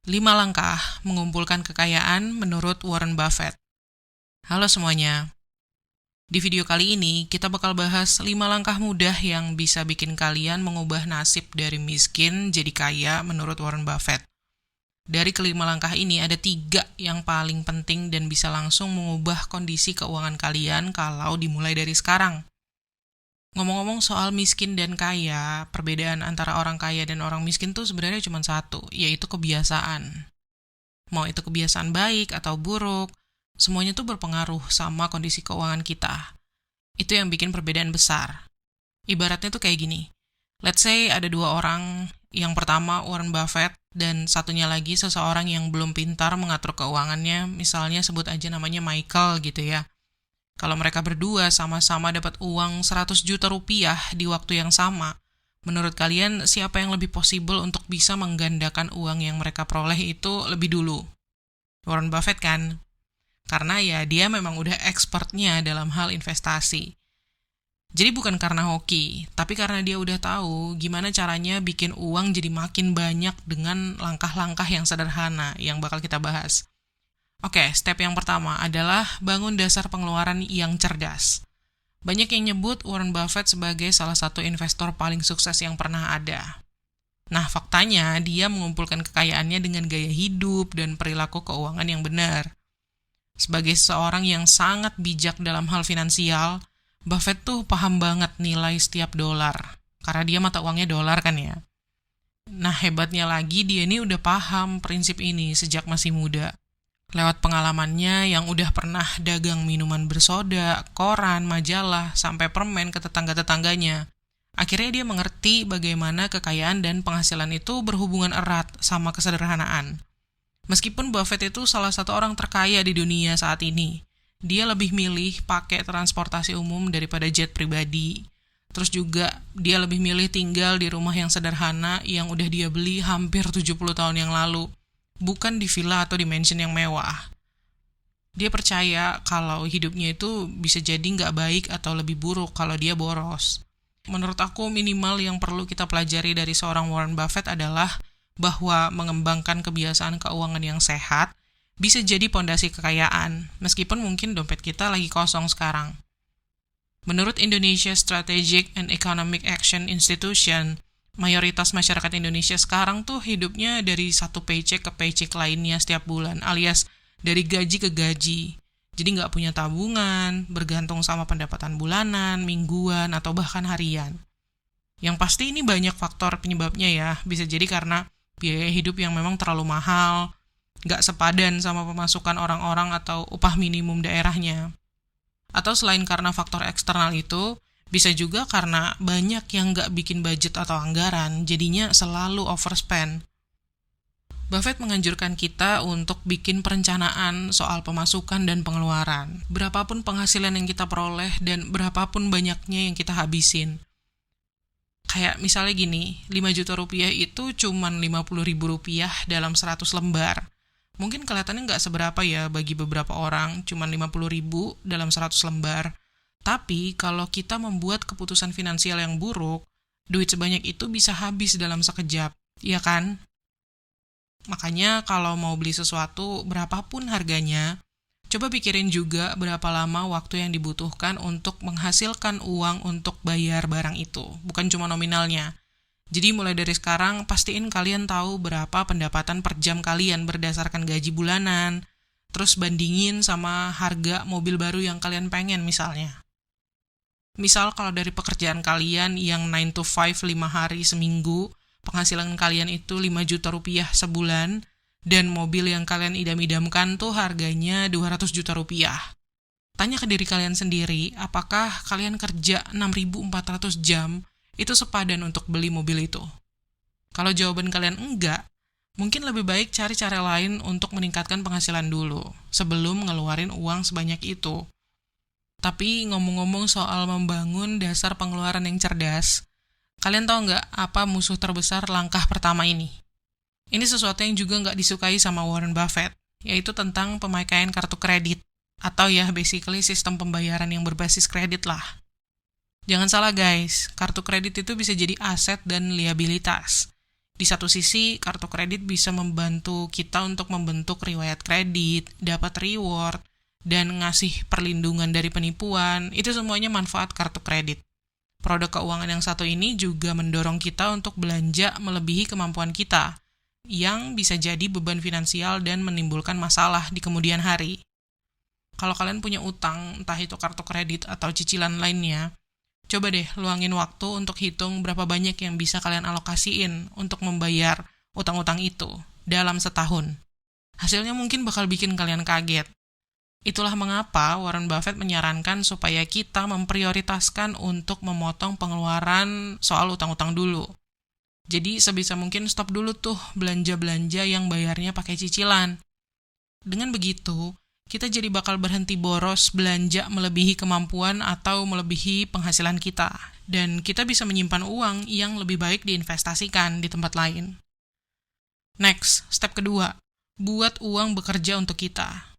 5 langkah mengumpulkan kekayaan menurut Warren Buffett. Halo semuanya. Di video kali ini, kita bakal bahas 5 langkah mudah yang bisa bikin kalian mengubah nasib dari miskin jadi kaya menurut Warren Buffett. Dari kelima langkah ini, ada 3 yang paling penting dan bisa langsung mengubah kondisi keuangan kalian kalau dimulai dari sekarang. Ngomong-ngomong soal miskin dan kaya, perbedaan antara orang kaya dan orang miskin tuh sebenarnya cuma satu, yaitu kebiasaan. Mau itu kebiasaan baik atau buruk, semuanya tuh berpengaruh sama kondisi keuangan kita. Itu yang bikin perbedaan besar. Ibaratnya tuh kayak gini. Let's say ada 2 orang, yang pertama Warren Buffett, dan satunya lagi seseorang yang belum pintar mengatur keuangannya, misalnya sebut aja namanya Michael gitu ya. Kalau mereka berdua sama-sama dapat uang 100 juta rupiah di waktu yang sama, menurut kalian siapa yang lebih possible untuk bisa menggandakan uang yang mereka peroleh itu lebih dulu? Warren Buffett kan? Karena ya dia memang udah expertnya dalam hal investasi. Jadi bukan karena hoki, tapi karena dia udah tahu gimana caranya bikin uang jadi makin banyak dengan langkah-langkah yang sederhana yang bakal kita bahas. Oke, step yang pertama adalah bangun dasar pengeluaran yang cerdas. Banyak yang nyebut Warren Buffett sebagai salah satu investor paling sukses yang pernah ada. Nah, faktanya dia mengumpulkan kekayaannya dengan gaya hidup dan perilaku keuangan yang benar. Sebagai seorang yang sangat bijak dalam hal finansial, Buffett tuh paham banget nilai setiap dolar. Karena dia mata uangnya dolar kan ya. Nah, hebatnya lagi dia ini udah paham prinsip ini sejak masih muda. Lewat pengalamannya yang udah pernah dagang minuman bersoda, koran, majalah, sampai permen ke tetangga-tetangganya. Akhirnya dia mengerti bagaimana kekayaan dan penghasilan itu berhubungan erat sama kesederhanaan. Meskipun Buffett itu salah satu orang terkaya di dunia saat ini, dia lebih milih pakai transportasi umum daripada jet pribadi. Terus juga dia lebih milih tinggal di rumah yang sederhana yang udah dia beli hampir 70 tahun yang lalu. Bukan di villa atau di mansion yang mewah. Dia percaya kalau hidupnya itu bisa jadi nggak baik atau lebih buruk kalau dia boros. Menurut aku minimal yang perlu kita pelajari dari seorang Warren Buffett adalah bahwa mengembangkan kebiasaan keuangan yang sehat bisa jadi pondasi kekayaan, meskipun mungkin dompet kita lagi kosong sekarang. Menurut Indonesia Strategic and Economic Action Institution, mayoritas masyarakat Indonesia sekarang tuh hidupnya dari satu paycheck ke paycheck lainnya setiap bulan, alias dari gaji ke gaji. Jadi nggak punya tabungan, bergantung sama pendapatan bulanan, mingguan, atau bahkan harian. Yang pasti ini banyak faktor penyebabnya ya, bisa jadi karena biaya hidup yang memang terlalu mahal, nggak sepadan sama pemasukan orang-orang atau upah minimum daerahnya. Atau selain karena faktor eksternal itu, bisa juga karena banyak yang nggak bikin budget atau anggaran, jadinya selalu overspend. Buffett menganjurkan kita untuk bikin perencanaan soal pemasukan dan pengeluaran. Berapapun penghasilan yang kita peroleh dan berapapun banyaknya yang kita habisin. Kayak misalnya gini, 5 juta rupiah itu cuman 50 ribu rupiah dalam 100 lembar. Mungkin kelihatannya nggak seberapa ya bagi beberapa orang, cuman 50 ribu dalam 100 lembar. Tapi, kalau kita membuat keputusan finansial yang buruk, duit sebanyak itu bisa habis dalam sekejap, iya kan? Makanya, kalau mau beli sesuatu, berapapun harganya, coba pikirin juga berapa lama waktu yang dibutuhkan untuk menghasilkan uang untuk bayar barang itu, bukan cuma nominalnya. Jadi, mulai dari sekarang, pastiin kalian tahu berapa pendapatan per jam kalian berdasarkan gaji bulanan, terus bandingin sama harga mobil baru yang kalian pengen misalnya. Misal kalau dari pekerjaan kalian yang 9 to 5 5 hari seminggu, penghasilan kalian itu 5 juta rupiah sebulan, dan mobil yang kalian idam-idamkan tuh harganya 200 juta rupiah. Tanya ke diri kalian sendiri, apakah kalian kerja 6.400 jam, itu sepadan untuk beli mobil itu? Kalau jawaban kalian enggak, mungkin lebih baik cari cara lain untuk meningkatkan penghasilan dulu, sebelum ngeluarin uang sebanyak itu. Tapi ngomong-ngomong soal membangun dasar pengeluaran yang cerdas, kalian tahu nggak apa musuh terbesar langkah pertama ini? Ini sesuatu yang juga nggak disukai sama Warren Buffett, yaitu tentang pemakaian kartu kredit, atau ya basically sistem pembayaran yang berbasis kredit lah. Jangan salah guys, kartu kredit itu bisa jadi aset dan liabilitas. Di satu sisi, kartu kredit bisa membantu kita untuk membentuk riwayat kredit, dapat reward, dan ngasih perlindungan dari penipuan. Itu semuanya manfaat kartu kredit. Produk keuangan yang satu ini juga mendorong kita untuk belanja melebihi kemampuan kita, yang bisa jadi beban finansial dan menimbulkan masalah di kemudian hari. Kalau kalian punya utang, entah itu kartu kredit atau cicilan lainnya, coba deh luangin waktu untuk hitung berapa banyak yang bisa kalian alokasiin untuk membayar utang-utang itu dalam setahun. Hasilnya mungkin bakal bikin kalian kaget. Itulah mengapa Warren Buffett menyarankan supaya kita memprioritaskan untuk memotong pengeluaran soal utang-utang dulu. Jadi sebisa mungkin stop dulu tuh belanja-belanja yang bayarnya pakai cicilan. Dengan begitu, kita jadi bakal berhenti boros belanja melebihi kemampuan atau melebihi penghasilan kita. Dan kita bisa menyimpan uang yang lebih baik diinvestasikan di tempat lain. Next, step kedua, buat uang bekerja untuk kita.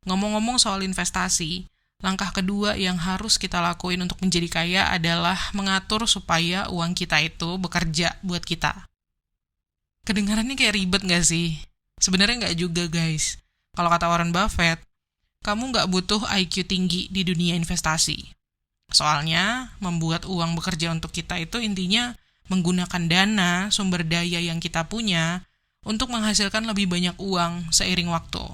Ngomong-ngomong soal investasi, langkah kedua yang harus kita lakuin untuk menjadi kaya adalah mengatur supaya uang kita itu bekerja buat kita. Kedengarannya kayak ribet nggak sih? Sebenarnya nggak juga, guys. Kalau kata Warren Buffett, kamu nggak butuh IQ tinggi di dunia investasi. Soalnya, membuat uang bekerja untuk kita itu intinya menggunakan dana, sumber daya yang kita punya untuk menghasilkan lebih banyak uang seiring waktu.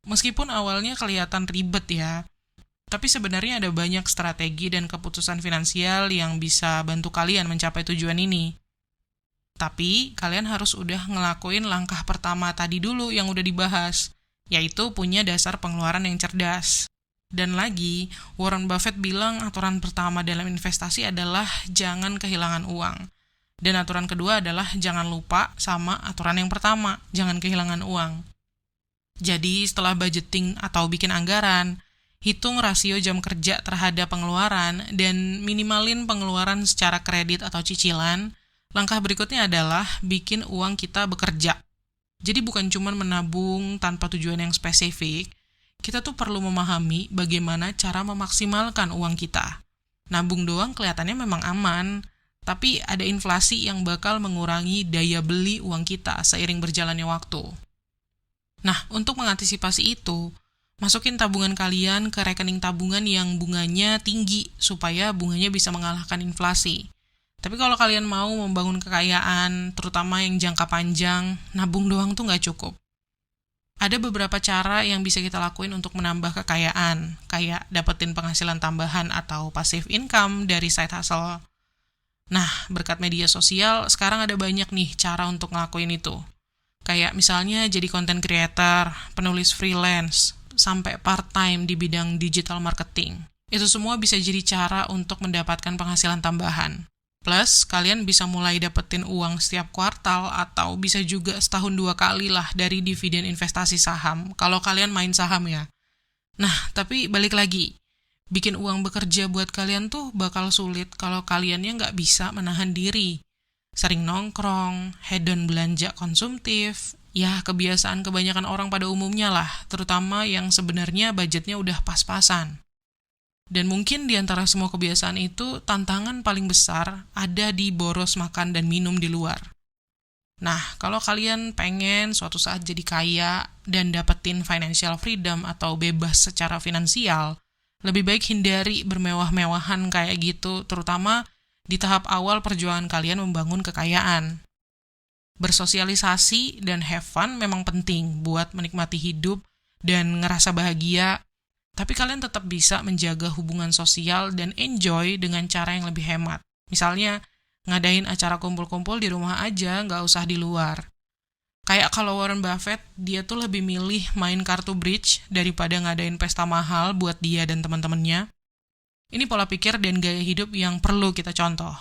Meskipun awalnya kelihatan ribet ya, tapi sebenarnya ada banyak strategi dan keputusan finansial yang bisa bantu kalian mencapai tujuan ini. Tapi, kalian harus udah ngelakuin langkah pertama tadi dulu yang udah dibahas, yaitu punya dasar pengeluaran yang cerdas. Dan lagi, Warren Buffett bilang aturan pertama dalam investasi adalah jangan kehilangan uang. Dan aturan kedua adalah jangan lupa sama aturan yang pertama, jangan kehilangan uang. Jadi, setelah budgeting atau bikin anggaran, hitung rasio jam kerja terhadap pengeluaran, dan minimalin pengeluaran secara kredit atau cicilan. Langkah berikutnya adalah bikin uang kita bekerja. Jadi bukan cuma menabung tanpa tujuan yang spesifik, kita tuh perlu memahami bagaimana cara memaksimalkan uang kita. Nabung doang kelihatannya memang aman, tapi ada inflasi yang bakal mengurangi daya beli uang kita seiring berjalannya waktu. Nah, untuk mengantisipasi itu, masukin tabungan kalian ke rekening tabungan yang bunganya tinggi supaya bunganya bisa mengalahkan inflasi. Tapi kalau kalian mau membangun kekayaan, terutama yang jangka panjang, nabung doang tuh nggak cukup. Ada beberapa cara yang bisa kita lakuin untuk menambah kekayaan, kayak dapetin penghasilan tambahan atau passive income dari side hustle. Nah, berkat media sosial, sekarang ada banyak nih cara untuk ngelakuin itu. Kayak misalnya jadi content creator, penulis freelance, sampai part-time di bidang digital marketing. Itu semua bisa jadi cara untuk mendapatkan penghasilan tambahan. Plus, kalian bisa mulai dapetin uang setiap kuartal atau bisa juga setahun 2 kali lah dari dividen investasi saham, kalau kalian main saham ya. Nah, tapi balik lagi, bikin uang bekerja buat kalian tuh bakal sulit kalau kaliannya nggak bisa menahan diri. Sering nongkrong, hedon belanja konsumtif, ya kebiasaan kebanyakan orang pada umumnya lah, terutama yang sebenarnya budgetnya udah pas-pasan. Dan mungkin di antara semua kebiasaan itu, tantangan paling besar ada di boros makan dan minum di luar. Nah, kalau kalian pengen suatu saat jadi kaya dan dapetin financial freedom atau bebas secara finansial, lebih baik hindari bermewah-mewahan kayak gitu, terutama di tahap awal perjuangan kalian membangun kekayaan. Bersosialisasi dan have fun memang penting buat menikmati hidup dan ngerasa bahagia, tapi kalian tetap bisa menjaga hubungan sosial dan enjoy dengan cara yang lebih hemat. Misalnya, ngadain acara kumpul-kumpul di rumah aja, nggak usah di luar. Kayak kalau Warren Buffett, dia tuh lebih milih main kartu bridge daripada ngadain pesta mahal buat dia dan teman-temannya. Ini pola pikir dan gaya hidup yang perlu kita contoh.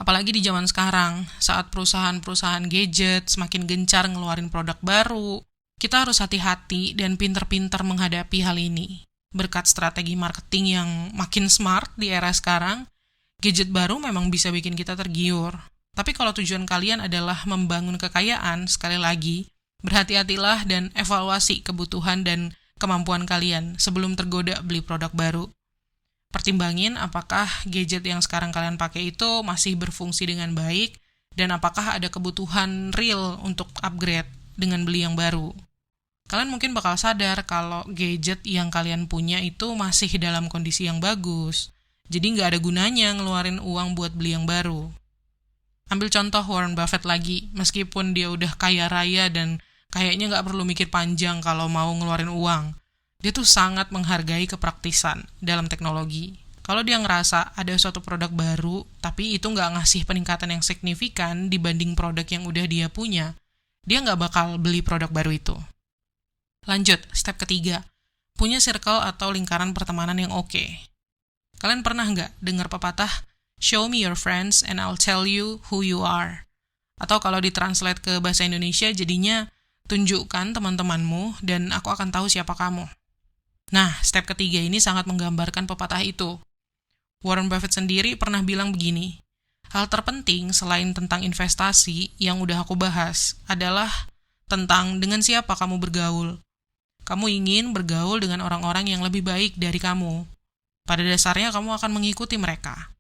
Apalagi di zaman sekarang, saat perusahaan-perusahaan gadget semakin gencar ngeluarin produk baru, kita harus hati-hati dan pinter-pinter menghadapi hal ini. Berkat strategi marketing yang makin smart di era sekarang, gadget baru memang bisa bikin kita tergiur. Tapi kalau tujuan kalian adalah membangun kekayaan, sekali lagi, berhati-hatilah dan evaluasi kebutuhan dan kemampuan kalian sebelum tergoda beli produk baru. Pertimbangin apakah gadget yang sekarang kalian pakai itu masih berfungsi dengan baik Dan apakah ada kebutuhan real untuk upgrade dengan beli yang baru? Kalian mungkin bakal sadar kalau gadget yang kalian punya itu masih dalam kondisi yang bagus. Jadi nggak ada gunanya ngeluarin uang buat beli yang baru. Ambil contoh Warren Buffett lagi, meskipun dia udah kaya raya dan kayaknya nggak perlu mikir panjang kalau mau ngeluarin uang. Dia tuh sangat menghargai kepraktisan dalam teknologi. Kalau dia ngerasa ada suatu produk baru, tapi itu nggak ngasih peningkatan yang signifikan dibanding produk yang udah dia punya, dia nggak bakal beli produk baru itu. Lanjut, step ketiga. Punya circle atau lingkaran pertemanan yang oke. Kalian pernah nggak dengar pepatah, "Show me your friends and I'll tell you who you are"? Atau kalau ditranslate ke bahasa Indonesia jadinya, tunjukkan teman-temanmu dan aku akan tahu siapa kamu. Nah, step ketiga ini sangat menggambarkan pepatah itu. Warren Buffett sendiri pernah bilang begini, hal terpenting selain tentang investasi yang udah aku bahas adalah tentang dengan siapa kamu bergaul. Kamu ingin bergaul dengan orang-orang yang lebih baik dari kamu. Pada dasarnya kamu akan mengikuti mereka.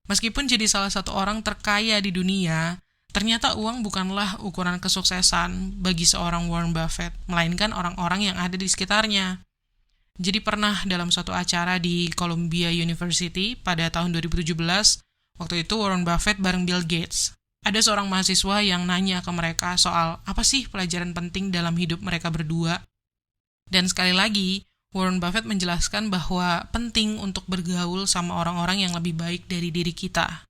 Meskipun jadi salah satu orang terkaya di dunia, ternyata uang bukanlah ukuran kesuksesan bagi seorang Warren Buffett, melainkan orang-orang yang ada di sekitarnya. Jadi pernah dalam suatu acara di Columbia University pada tahun 2017, waktu itu Warren Buffett bareng Bill Gates. Ada seorang mahasiswa yang nanya ke mereka soal apa sih pelajaran penting dalam hidup mereka berdua. Dan sekali lagi, Warren Buffett menjelaskan bahwa penting untuk bergaul sama orang-orang yang lebih baik dari diri kita.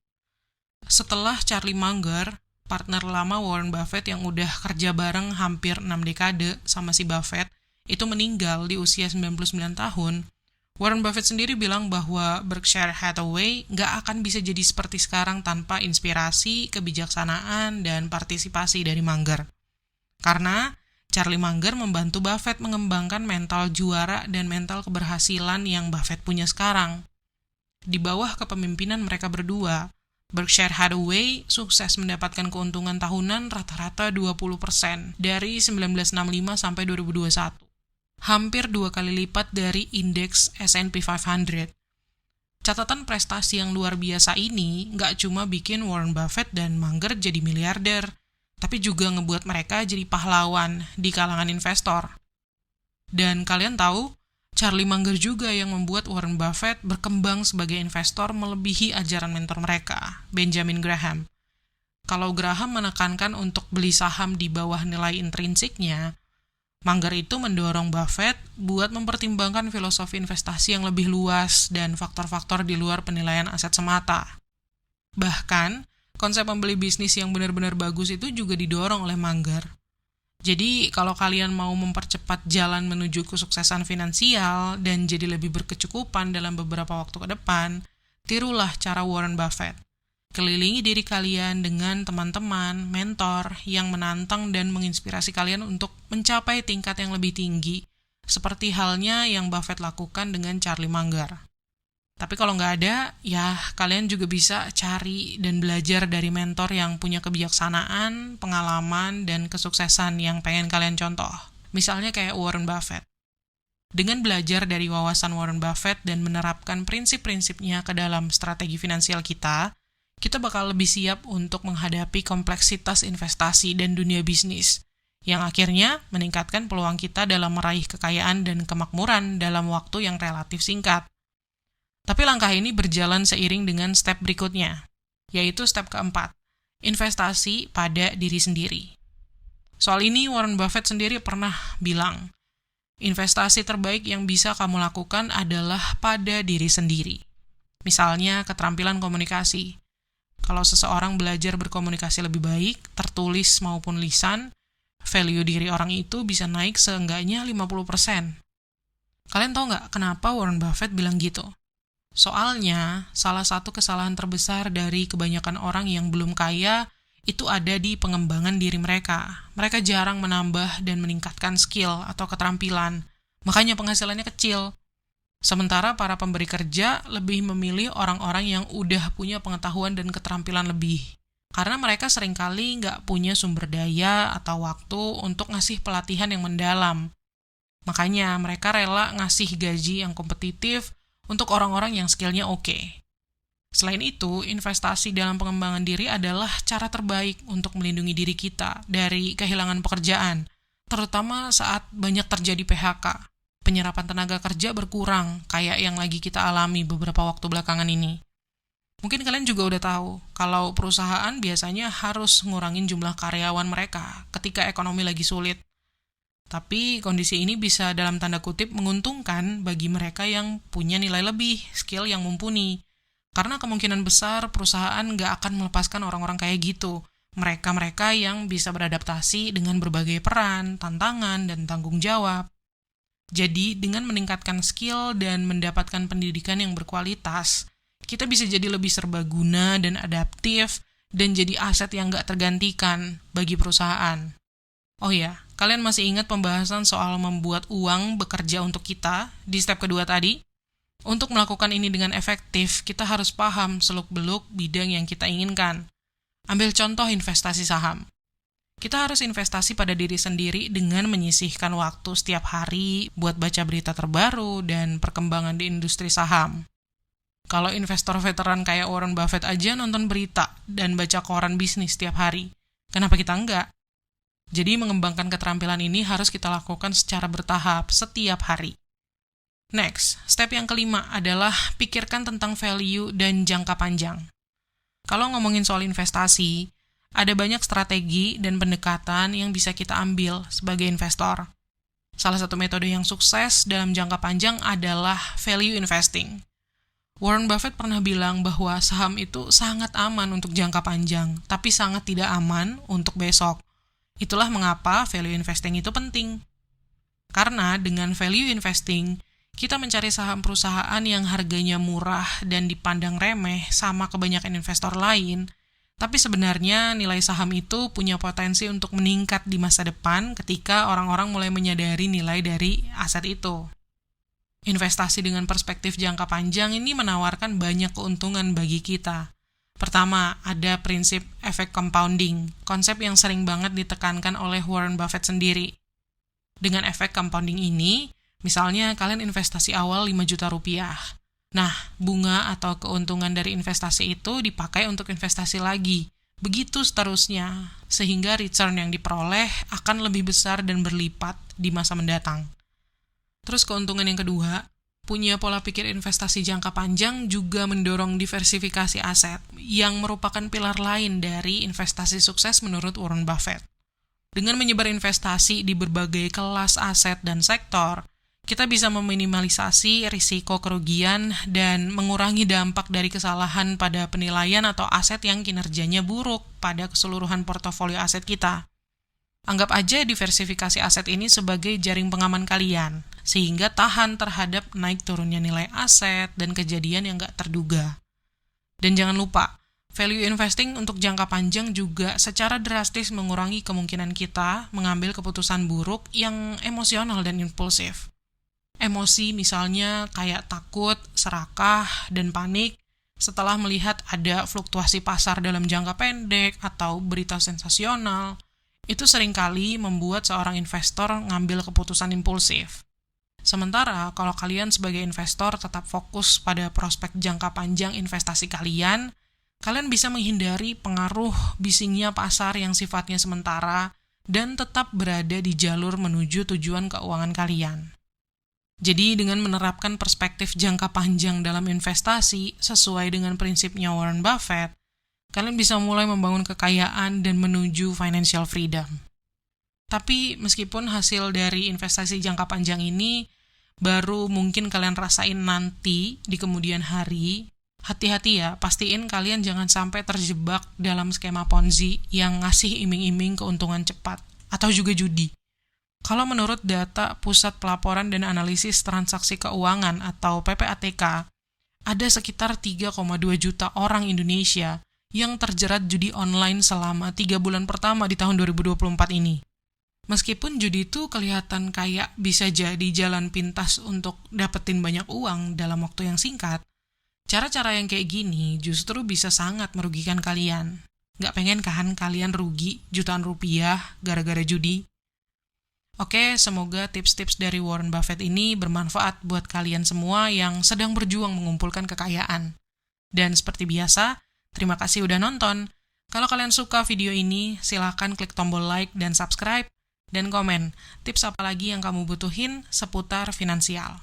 Setelah Charlie Munger, partner lama Warren Buffett yang udah kerja bareng hampir 6 dekade sama si Buffett, itu meninggal di usia 99 tahun, Warren Buffett sendiri bilang bahwa Berkshire Hathaway nggak akan bisa jadi seperti sekarang tanpa inspirasi, kebijaksanaan, dan partisipasi dari Munger. Karena Charlie Munger membantu Buffett mengembangkan mental juara dan mental keberhasilan yang Buffett punya sekarang. Di bawah kepemimpinan mereka berdua, Berkshire Hathaway sukses mendapatkan keuntungan tahunan rata-rata 20% dari 1965 sampai 2021. Hampir 2 kali lipat dari indeks S&P 500. Catatan prestasi yang luar biasa ini nggak cuma bikin Warren Buffett dan Munger jadi miliarder, tapi juga ngebuat mereka jadi pahlawan di kalangan investor. Dan kalian tahu, Charlie Munger juga yang membuat Warren Buffett berkembang sebagai investor melebihi ajaran mentor mereka, Benjamin Graham. Kalau Graham menekankan untuk beli saham di bawah nilai intrinsiknya, Munger itu mendorong Buffett buat mempertimbangkan filosofi investasi yang lebih luas dan faktor-faktor di luar penilaian aset semata. Bahkan, konsep membeli bisnis yang benar-benar bagus itu juga didorong oleh Munger. Jadi, kalau kalian mau mempercepat jalan menuju kesuksesan finansial dan jadi lebih berkecukupan dalam beberapa waktu ke depan, tirulah cara Warren Buffett. Kelilingi diri kalian dengan teman-teman, mentor yang menantang dan menginspirasi kalian untuk mencapai tingkat yang lebih tinggi, seperti halnya yang Buffett lakukan dengan Charlie Munger. Tapi kalau nggak ada, ya kalian juga bisa cari dan belajar dari mentor yang punya kebijaksanaan, pengalaman, dan kesuksesan yang pengen kalian contoh. Misalnya kayak Warren Buffett. Dengan belajar dari wawasan Warren Buffett dan menerapkan prinsip-prinsipnya ke dalam strategi finansial kita bakal lebih siap untuk menghadapi kompleksitas investasi dan dunia bisnis, yang akhirnya meningkatkan peluang kita dalam meraih kekayaan dan kemakmuran dalam waktu yang relatif singkat. Tapi langkah ini berjalan seiring dengan step berikutnya, yaitu step keempat, investasi pada diri sendiri. Soal ini Warren Buffett sendiri pernah bilang, investasi terbaik yang bisa kamu lakukan adalah pada diri sendiri. Misalnya keterampilan komunikasi. Kalau seseorang belajar berkomunikasi lebih baik, tertulis maupun lisan, value diri orang itu bisa naik seenggaknya 50%. Kalian tahu nggak kenapa Warren Buffett bilang gitu? Soalnya, salah satu kesalahan terbesar dari kebanyakan orang yang belum kaya itu ada di pengembangan diri mereka. Mereka jarang menambah dan meningkatkan skill atau keterampilan, makanya penghasilannya kecil. Sementara para pemberi kerja lebih memilih orang-orang yang udah punya pengetahuan dan keterampilan lebih. Karena mereka seringkali nggak punya sumber daya atau waktu untuk ngasih pelatihan yang mendalam. Makanya mereka rela ngasih gaji yang kompetitif untuk orang-orang yang skillnya oke. Selain itu, investasi dalam pengembangan diri adalah cara terbaik untuk melindungi diri kita dari kehilangan pekerjaan, terutama saat banyak terjadi PHK. Penyerapan tenaga kerja berkurang, kayak yang lagi kita alami beberapa waktu belakangan ini. Mungkin kalian juga udah tahu, kalau perusahaan biasanya harus ngurangin jumlah karyawan mereka ketika ekonomi lagi sulit. Tapi kondisi ini bisa dalam tanda kutip menguntungkan bagi mereka yang punya nilai lebih, skill yang mumpuni. Karena kemungkinan besar perusahaan nggak akan melepaskan orang-orang kayak gitu. Mereka-mereka yang bisa beradaptasi dengan berbagai peran, tantangan, dan tanggung jawab. Jadi, dengan meningkatkan skill dan mendapatkan pendidikan yang berkualitas, kita bisa jadi lebih serbaguna dan adaptif, dan jadi aset yang nggak tergantikan bagi perusahaan. Oh ya, kalian masih ingat pembahasan soal membuat uang bekerja untuk kita di step kedua tadi? Untuk melakukan ini dengan efektif, kita harus paham seluk-beluk bidang yang kita inginkan. Ambil contoh investasi saham. Kita harus investasi pada diri sendiri dengan menyisihkan waktu setiap hari buat baca berita terbaru dan perkembangan di industri saham. Kalau investor veteran kayak Warren Buffett aja nonton berita dan baca koran bisnis setiap hari, kenapa kita enggak? Jadi mengembangkan keterampilan ini harus kita lakukan secara bertahap setiap hari. Next, step yang kelima adalah pikirkan tentang value dan jangka panjang. Kalau ngomongin soal investasi, ada banyak strategi dan pendekatan yang bisa kita ambil sebagai investor. Salah satu metode yang sukses dalam jangka panjang adalah value investing. Warren Buffett pernah bilang bahwa saham itu sangat aman untuk jangka panjang, tapi sangat tidak aman untuk besok. Itulah mengapa value investing itu penting. Karena dengan value investing, kita mencari saham perusahaan yang harganya murah dan dipandang remeh sama kebanyakan investor lain, tapi sebenarnya nilai saham itu punya potensi untuk meningkat di masa depan ketika orang-orang mulai menyadari nilai dari aset itu. Investasi dengan perspektif jangka panjang ini menawarkan banyak keuntungan bagi kita. Pertama, ada prinsip efek compounding, konsep yang sering banget ditekankan oleh Warren Buffett sendiri. Dengan efek compounding ini, misalnya kalian investasi awal 5 juta rupiah. Nah, bunga atau keuntungan dari investasi itu dipakai untuk investasi lagi. Begitu seterusnya, sehingga return yang diperoleh akan lebih besar dan berlipat di masa mendatang. Terus keuntungan yang kedua, punya pola pikir investasi jangka panjang juga mendorong diversifikasi aset, yang merupakan pilar lain dari investasi sukses menurut Warren Buffett. Dengan menyebar investasi di berbagai kelas aset dan sektor, kita bisa meminimalisasi risiko kerugian dan mengurangi dampak dari kesalahan pada penilaian atau aset yang kinerjanya buruk pada keseluruhan portofolio aset kita. Anggap aja diversifikasi aset ini sebagai jaring pengaman kalian, sehingga tahan terhadap naik turunnya nilai aset dan kejadian yang nggak terduga. Dan jangan lupa, value investing untuk jangka panjang juga secara drastis mengurangi kemungkinan kita mengambil keputusan buruk yang emosional dan impulsif. Emosi misalnya kayak takut, serakah, dan panik setelah melihat ada fluktuasi pasar dalam jangka pendek atau berita sensasional, itu seringkali membuat seorang investor ngambil keputusan impulsif. Sementara kalau kalian sebagai investor tetap fokus pada prospek jangka panjang investasi kalian bisa menghindari pengaruh bisingnya pasar yang sifatnya sementara dan tetap berada di jalur menuju tujuan keuangan kalian. Jadi dengan menerapkan perspektif jangka panjang dalam investasi sesuai dengan prinsipnya Warren Buffett, kalian bisa mulai membangun kekayaan dan menuju financial freedom. Tapi meskipun hasil dari investasi jangka panjang ini baru mungkin kalian rasain nanti di kemudian hari, hati-hati ya, pastiin kalian jangan sampai terjebak dalam skema Ponzi yang ngasih iming-iming keuntungan cepat, atau juga judi. Kalau menurut data Pusat Pelaporan dan Analisis Transaksi Keuangan atau PPATK, ada sekitar 3,2 juta orang Indonesia yang terjerat judi online selama 3 bulan pertama di tahun 2024 ini. Meskipun judi itu kelihatan kayak bisa jadi jalan pintas untuk dapetin banyak uang dalam waktu yang singkat, cara-cara yang kayak gini justru bisa sangat merugikan kalian. Nggak pengen kan kalian rugi jutaan rupiah gara-gara judi? Oke, semoga tips-tips dari Warren Buffett ini bermanfaat buat kalian semua yang sedang berjuang mengumpulkan kekayaan. Dan seperti biasa, terima kasih udah nonton. Kalau kalian suka video ini, silahkan klik tombol like dan subscribe, dan komen tips apa lagi yang kamu butuhin seputar finansial.